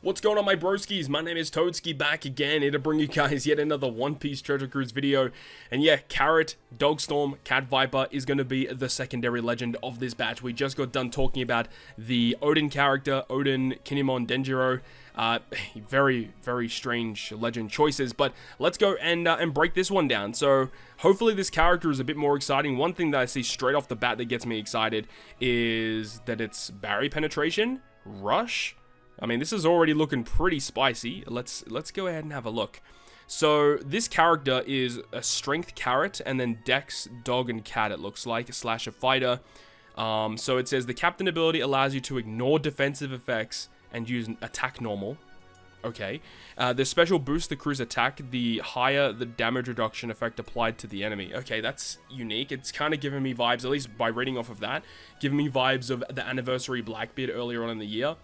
What's going on, my broskiis? My name is Toadski, back again here to bring you guys yet another One Piece Treasure Cruise video. And yeah, Carrot, Dogstorm, Cat Viper is going to be the secondary legend of this batch. We just got done talking about the Odin character, Odin, Kinemon, Denjiro. Very, very strange legend choices, but let's go and break this one down. So hopefully this character is a bit more exciting. One thing that I see straight off the bat that gets me excited is that it's barrier penetration, rush. I mean, this is already looking pretty spicy. Let's go ahead and have a look. So this character is a strength carrot and then dex dog and cat, it looks like, slash a fighter. So it says the captain ability allows you to ignore defensive effects and use attack normal. Okay. The special boosts the crew's attack, the higher the damage reduction effect applied to the enemy. Okay, that's unique. It's kind of giving me vibes, at least by reading off of that, giving me vibes of the anniversary Blackbeard earlier on in the year.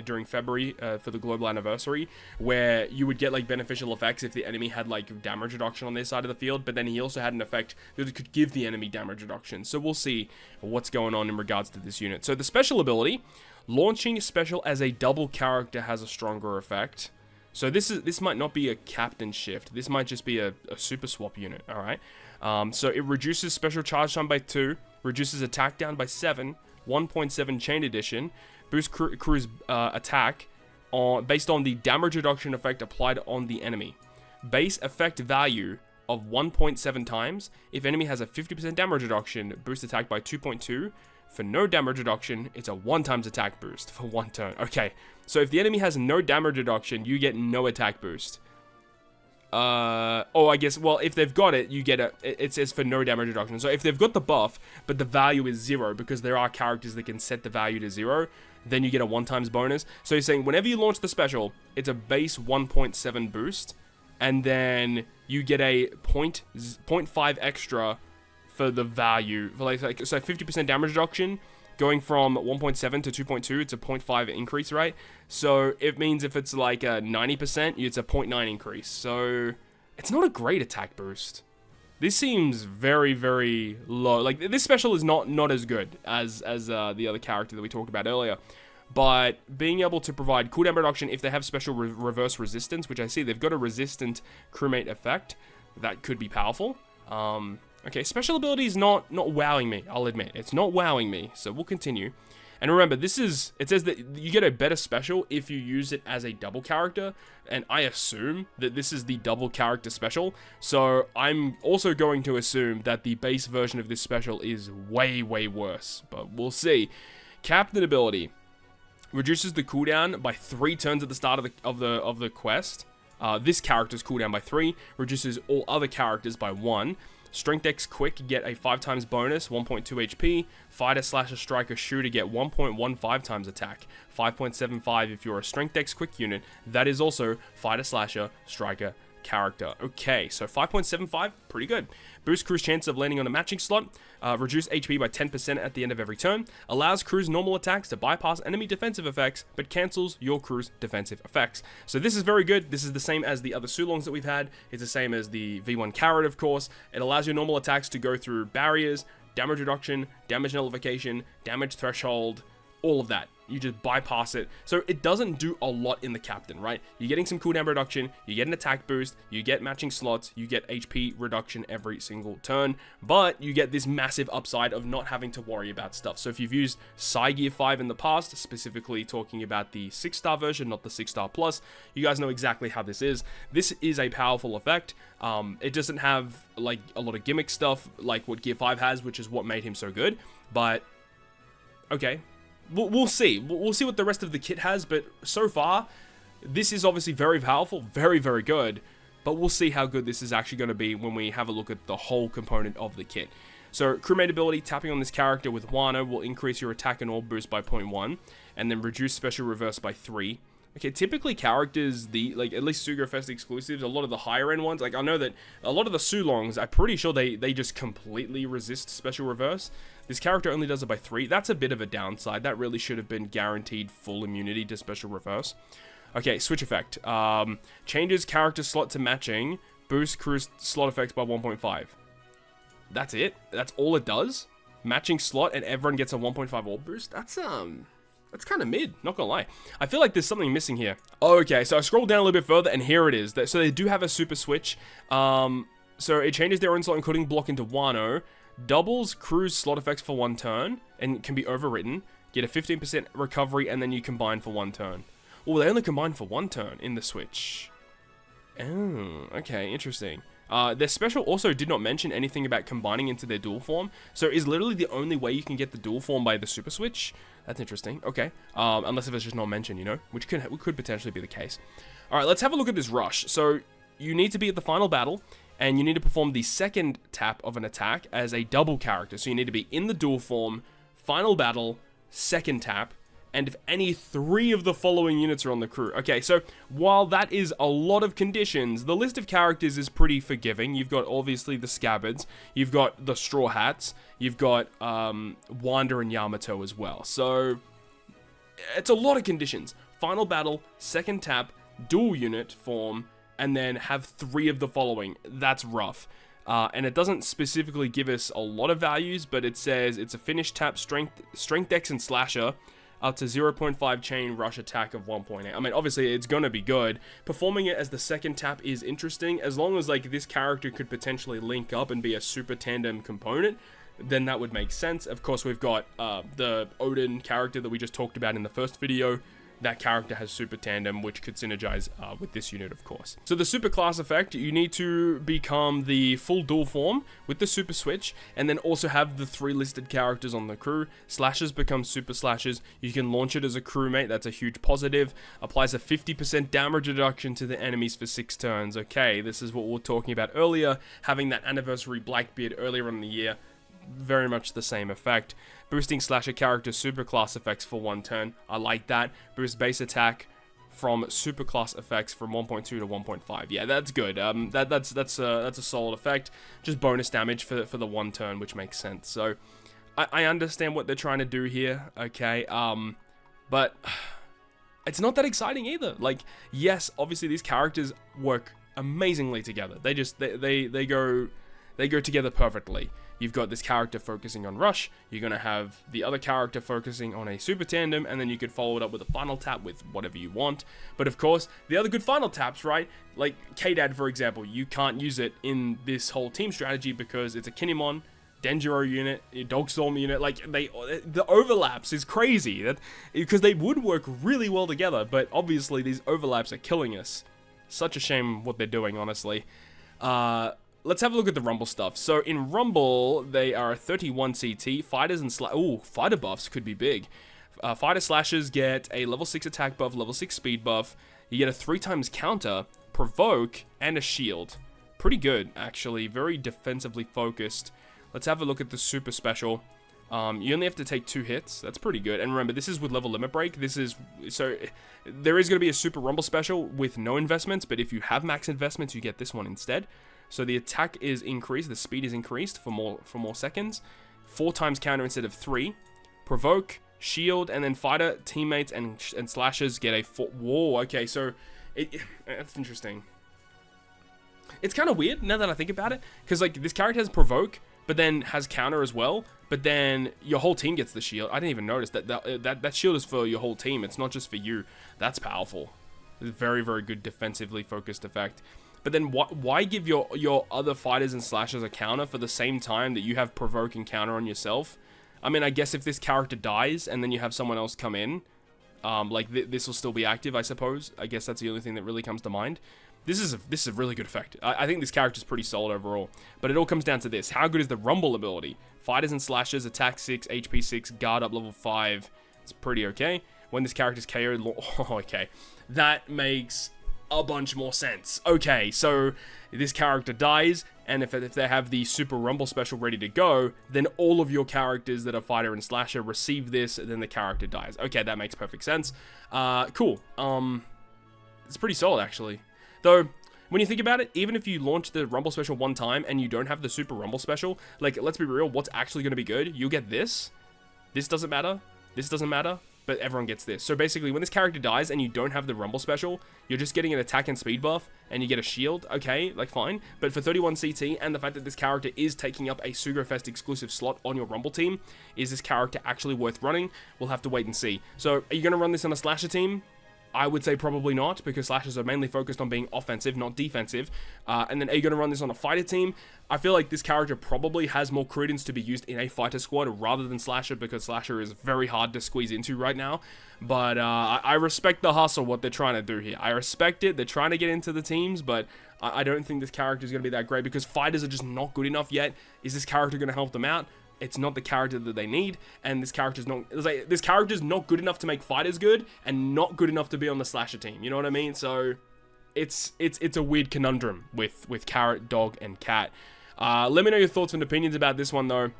During February for the global anniversary, where you would get like beneficial effects if the enemy had like damage reduction on their side of the field, but then he also had an effect that could give the enemy damage reduction. So we'll see what's going on in regards to this unit. So the special ability, launching special as a double character, has a stronger effect. So this might not be a captain shift. This might just be a super swap unit. All right. So it reduces special charge time by 2, reduces attack down by 7, 1.7 chain addition. Boost crew's attack based on the damage reduction effect applied on the enemy. Base effect value of 1.7 times. If enemy has a 50% damage reduction, boost attack by 2.2. For no damage reduction, it's a 1 times attack boost for 1 turn. Okay, so if the enemy has no damage reduction, you get no attack boost. I guess, well, if they've got it, you get it says for no damage reduction. So if they've got the buff, but the value is 0, because there are characters that can set the value to 0, then you get a 1 times bonus. So you're saying whenever you launch the special, it's a base 1.7 boost, and then you get a 0.5 extra for the value. For like so 50% damage reduction, going from 1.7 to 2.2, it's a 0.5 increase, right? So it means if it's like a 90%, it's a 0.9 increase. So it's not a great attack boost. This seems very, very low. Like, this special is not as good as the other character that we talked about earlier. But being able to provide cooldown reduction if they have special reverse resistance, which I see they've got a resistant crewmate effect, that could be powerful. Okay, special ability is not wowing me, I'll admit. It's not wowing me, so we'll continue. And remember, it says that you get a better special if you use it as a double character, and I assume that this is the double character special, so I'm also going to assume that the base version of this special is way, way worse, but we'll see. Captain ability reduces the cooldown by 3 turns at the start of the quest. This character's cooldown by 3, reduces all other characters by 1. Strength X Quick, get a 5 times bonus, 1.2 HP. Fighter / Striker Shooter, get 1.15 times attack. 5.75 if you're a Strength X Quick unit. That is also Fighter / Striker character. Okay, so 5.75, pretty good. Boost crew's chance of landing on a matching slot. Reduce HP by 10% at the end of every turn. Allows crew's normal attacks to bypass enemy defensive effects, but cancels your crew's defensive effects. So this is very good. This is the same as the other Sulongs that we've had. It's the same as the V1 Carrot, of course. It allows your normal attacks to go through barriers, damage reduction, damage nullification, damage threshold, all of that. You just bypass it. So it doesn't do a lot in the captain, right? You're getting some cooldown reduction, you get an attack boost, you get matching slots, you get HP reduction every single turn, but you get this massive upside of not having to worry about stuff. So if you've used Psy Gear 5 in the past, specifically talking about the 6-star version, not the 6-star plus, you guys know exactly how this is. This is a powerful effect. It doesn't have like a lot of gimmick stuff like what Gear 5 has, which is what made him so good, but okay. We'll see. We'll see what the rest of the kit has, but so far, this is obviously very powerful, very, very good, but we'll see how good this is actually going to be when we have a look at the whole component of the kit. So, Crewmate Ability, tapping on this character with Wano will increase your attack and all boost by 0.1, and then reduce special reverse by 3. Okay, typically characters, at least Sugo Fest exclusives, a lot of the higher end ones, like I know that a lot of the Sulongs, I'm pretty sure they just completely resist special reverse. This character only does it by 3. That's a bit of a downside. That really should have been guaranteed full immunity to special reverse. Okay, switch effect. Changes character slot to matching, boost crew slot effects by 1.5. That's it? That's all it does? Matching slot and everyone gets a 1.5 orb boost? That's That's kind of mid, not gonna lie. I feel like there's something missing here. Okay, so I scroll down a little bit further, and here it is. So they do have a super switch. So it changes their own slot encoding block into Wano, doubles crew's slot effects for 1 turn, and can be overwritten. Get a 15% recovery, and then you combine for 1 turn. Oh, they only combine for 1 turn in the switch. Oh, okay, interesting. Their special also did not mention anything about combining into their dual form, so is literally the only way you can get the dual form by the super switch. That's interesting. Okay, unless if it's just not mentioned, you know, which could potentially be the case. All right, let's have a look at this rush. So you need to be at the final battle, and you need to perform the second tap of an attack as a double character. So you need to be in the dual form, final battle, second tap, and if any 3 of the following units are on the crew. Okay, so while that is a lot of conditions, the list of characters is pretty forgiving. You've got obviously the Scabbards, you've got the Straw Hats, you've got Wanda and Yamato as well. So it's a lot of conditions. Final battle, second tap, dual unit form, and then have 3 of the following. That's rough. And it doesn't specifically give us a lot of values, but it says it's a finish tap, strength dex and slasher, up to 0.5 chain, rush attack of 1.8. I mean, obviously, it's gonna be good. Performing it as the second tap is interesting. As long as, like, this character could potentially link up and be a super tandem component, then that would make sense. Of course, we've got the Odin character that we just talked about in the first video. That character has super tandem, which could synergize with this unit, of course. So the super class effect, you need to become the full dual form with the super switch, and then also have the 3 listed characters on the crew. Slashers become super slashers. You can launch it as a crewmate. That's a huge positive. Applies a 50% damage reduction to the enemies for 6 turns. Okay, this is what we were talking about earlier. Having that anniversary Blackbeard earlier in the year. Very much the same effect. Boosting slasher character superclass effects for 1 turn. I like that. Boost base attack from superclass effects from 1.2 to 1.5. Yeah, that's good. That's a solid effect. Just bonus damage for the 1 turn, which makes sense. So I understand what they're trying to do here. Okay, but it's not that exciting either. Like, yes, obviously these characters work amazingly together. They go together perfectly. You've got this character focusing on rush, you're going to have the other character focusing on a super tandem, and then you could follow it up with a final tap with whatever you want. But of course, the other good final taps, right? Like K-Dad, for example, you can't use it in this whole team strategy because it's a Kinemon, Denjiro unit, a Dogstorm unit. Like, the overlaps is crazy, because they would work really well together, but obviously these overlaps are killing us. Such a shame what they're doing, honestly. Let's have a look at the Rumble stuff. So in Rumble, they are 31 CT. Fighters and fighter buffs could be big. Fighter slashers get a level 6 attack buff, level 6 speed buff. You get a 3x counter, provoke, and a shield. Pretty good, actually. Very defensively focused. Let's have a look at the super special. You only have to take 2 hits. That's pretty good. And remember, this is with level limit break. There is going to be a super Rumble special with no investments, but if you have max investments, you get this one instead. So the attack is increased, the speed is increased for more seconds. 4x counter instead of 3. Provoke, shield, and then fighter, teammates, and slashers get a 4. Whoa, okay, so that's interesting. It's kind of weird now that I think about it, because like this character has provoke, but then has counter as well. But then your whole team gets the shield. I didn't even notice that shield is for your whole team. It's not just for you. That's powerful. It's a very, very good defensively focused effect. But then why give your other fighters and slashers a counter for the same time that you have provoke and counter on yourself? I mean, I guess if this character dies and then you have someone else come in, this will still be active, I suppose. I guess that's the only thing that really comes to mind. This is a really good effect. I think this character is pretty solid overall. But it all comes down to this. How good is the Rumble ability? Fighters and slashers, attack 6, HP 6, guard up level 5. It's pretty okay. When this character's KO'd, okay. That makes a bunch more sense. Okay, so this character dies, and if they have the Super Rumble special ready to go, then all of your characters that are fighter and slasher receive this, and then the character dies. Okay, that makes perfect sense. Cool. It's pretty solid, actually. Though, when you think about it, even if you launch the Rumble special 1 time and you don't have the Super Rumble special, like, let's be real, what's actually going to be good? You'll get this. This doesn't matter. This doesn't matter. but everyone gets this. So basically, when this character dies and you don't have the Rumble special, you're just getting an attack and speed buff, and you get a shield. Okay, like fine. But for 31 CT, and the fact that this character is taking up a Sugofest exclusive slot on your Rumble team, is this character actually worth running? We'll have to wait and see. So, are you going to run this on a Slasher team? I would say probably not, because Slashers are mainly focused on being offensive, not defensive. And then are you going to run this on a fighter team? I feel like this character probably has more credence to be used in a fighter squad rather than Slasher, because Slasher is very hard to squeeze into right now. But I respect the hustle, what they're trying to do here. I respect it. They're trying to get into the teams, but I don't think this character is going to be that great, because fighters are just not good enough yet. Is this character going to help them out? It's not the character that they need, and this character's not good enough to make fighters good, and not good enough to be on the Slasher team. You know what I mean? So it's a weird conundrum with Carrot, Dog, and Cat. Let me know your thoughts and opinions about this one though.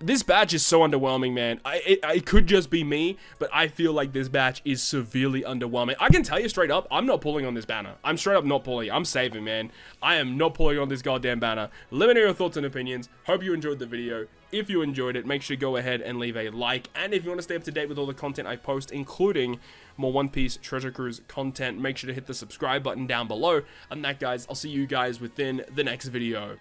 This batch is so underwhelming, man. It could just be me, but I feel like this batch is severely underwhelming. I can tell you straight up, I'm not pulling on this banner. I'm straight up not pulling. I'm saving, man. I am not pulling on this goddamn banner. Let me know your thoughts and opinions. Hope you enjoyed the video. If you enjoyed it, make sure you go ahead and leave a like. And if you want to stay up to date with all the content I post, including more One Piece Treasure Cruise content, make sure to hit the subscribe button down below. And that, guys, I'll see you guys within the next video.